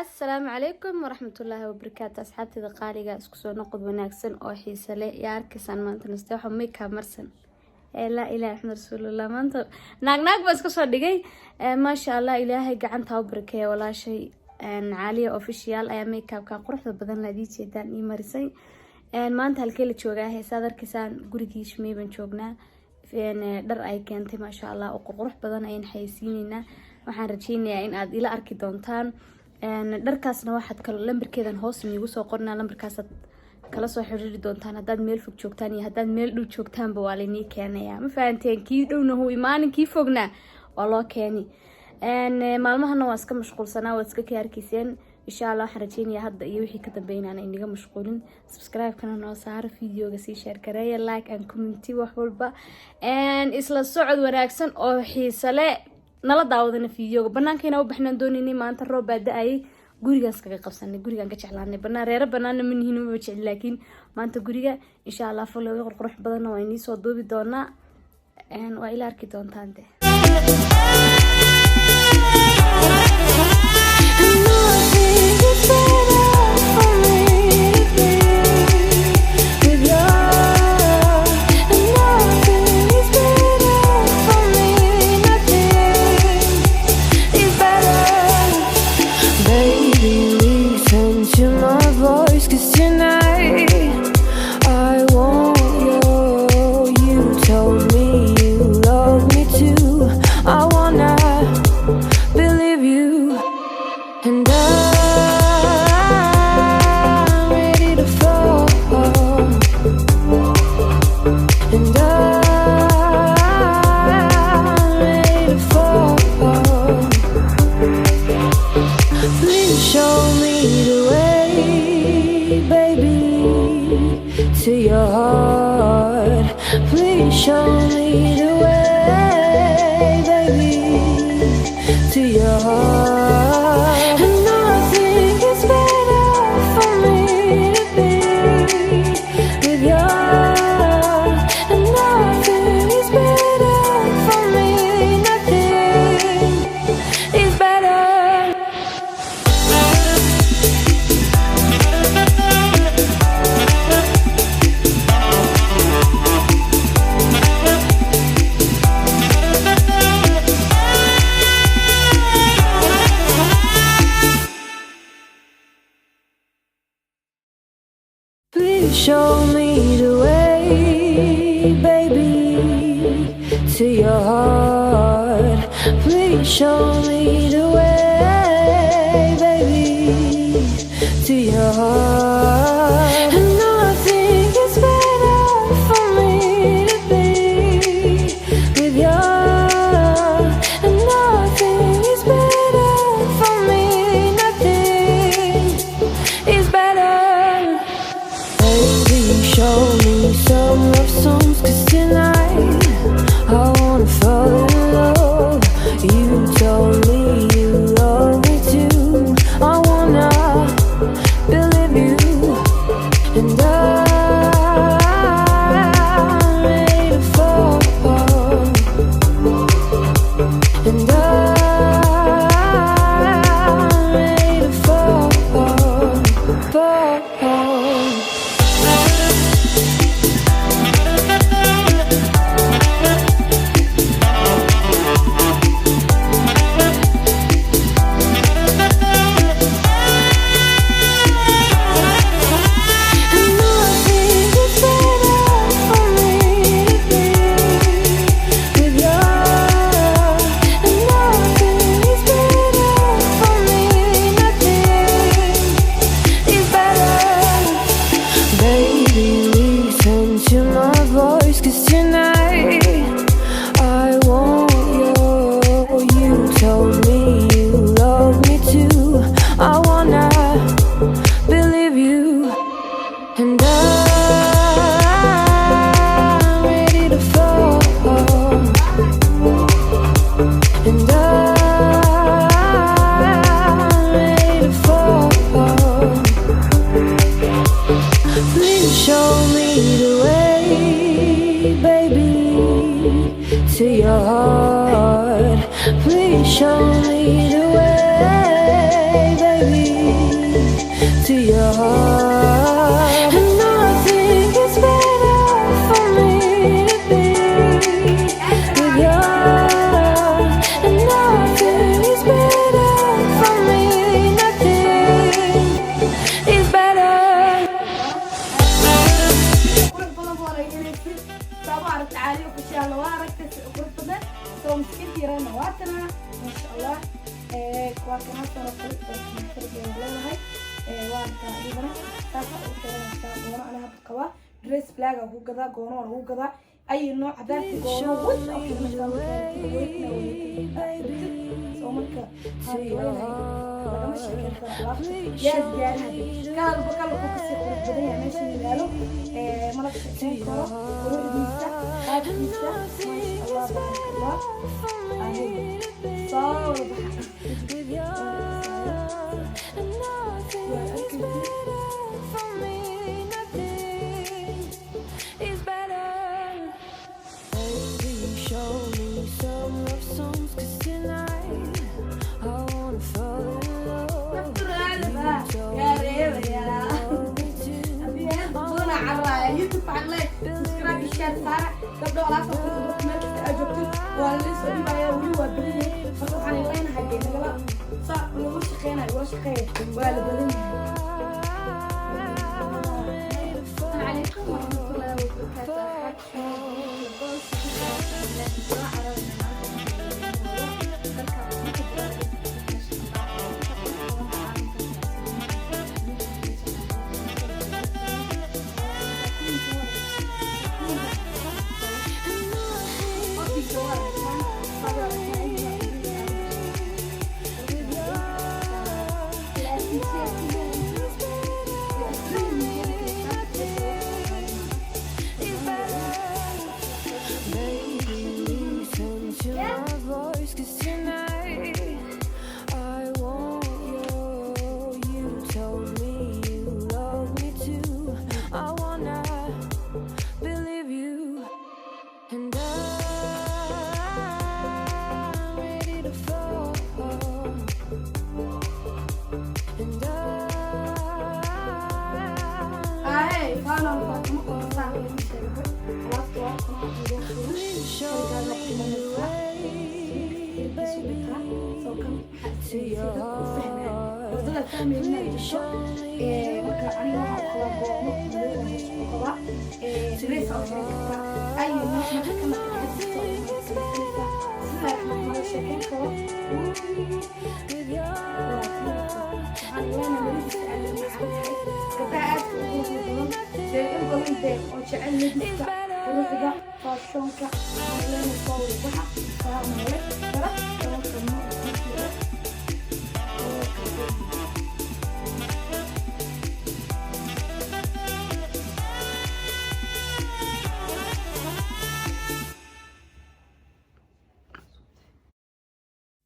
السلام عليكم ورحمة الله وبركاته أصحابتي دقاليقة اسكسو نقد وناكسن أو حيسالي ياركسان مانتا نستيوحو ميكا مرسن لا إله إحنا رسول الله مانتا ناق بس كسو ديقي ما شاء الله إلهي قعنتها وبركة ولا شيء عالية أوفيشيال أيا ميكا وكا قرحة بدن لدي جيدان إيمارسي مانتا هالكيلة جوغاهي سادر كسان قريقي شمي بن جوغنا فين در أي كانتي ما شاء الله وقرح بدن أين حيسينينا waxaan rajeynayaa in aad ila arki doontaan dharkaasna waxaad kala lambarkeedan hoos iigu soo qornaa lambarkaasad kala soo xiriiri doontaan haddaad meel fog joogtaan iyo haddaad meel dhow joogtaanba waa laynii keenayaa ma fahanteen kii dhowna hu imaanin kii fogna waa loo keeni maalmahana waa iska mashquulsanaa waad iska kaarkiiseen insha Allah waxaan rajeynayaa hadda iyo wixii ka dambeynaan inaga mashquulin subscribe-kana noo saara videoga sii share gareeya like and comment wax walba isla socod wanaagsan oo xiiso leh nala daawadana fiidiyooga banaankeena u baxnaan doonini maanta roob baa da'ay gurigaas kaga qabsanay gurigan ka jeclaanay banaan reero banaan ma nihiin ma jecel laakiin maanta guriga insha Allah follow qurux badan waa inii soo duubi doonaa waa ila arki doontaan de to your heart. Please show me the way, baby, to your heart. And nothing is better for me to be with you. And nothing is better for me, nothing is better. Please show me the way, baby, to your heart. Please show me the way, baby, to your heart. And nothing is better for me to be with you. And nothing is better for me, nothing is better. Baby, show me some love songs, 'cause tonight I wanna fall in love. You told me you love me too. I wanna believe you. baby, to your heart. And I think it's better for me to be with you. And nothing is better for me, nothing is better. قرب طلب ورا يلكن صباح تعالي وإن شاء الله وارك قرب بدنا سو مسكتي رنا واتنا ما شاء الله كواكنا صار قرب نحترق ولا هاي وارك عيبنا تاسع وكذا نستعمل أنا هبقوا دريس بلاغ هو كذا قانون هو كذا أي نوع عذاب قانون وش أو كذا مثلا ويتنا سو مركا هاي وين هاي مش كذا يا زيادة كان بقول لك كسي قرب بدنا ماشي نقاله مرة شكلين كرة قرب نيسا هذا نيسا ما شاء الله بارك الله أهي صار قبل لا أصلا ما أجبت ولا لسه دي بقى ولي وبدي فصح عن وين حاجة نقلا صح نقول شقينا ولا شقين ولا بدين عليكم ورحمة الله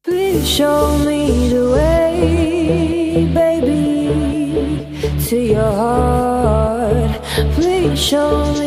Please show me the way, baby, to your heart. Please show me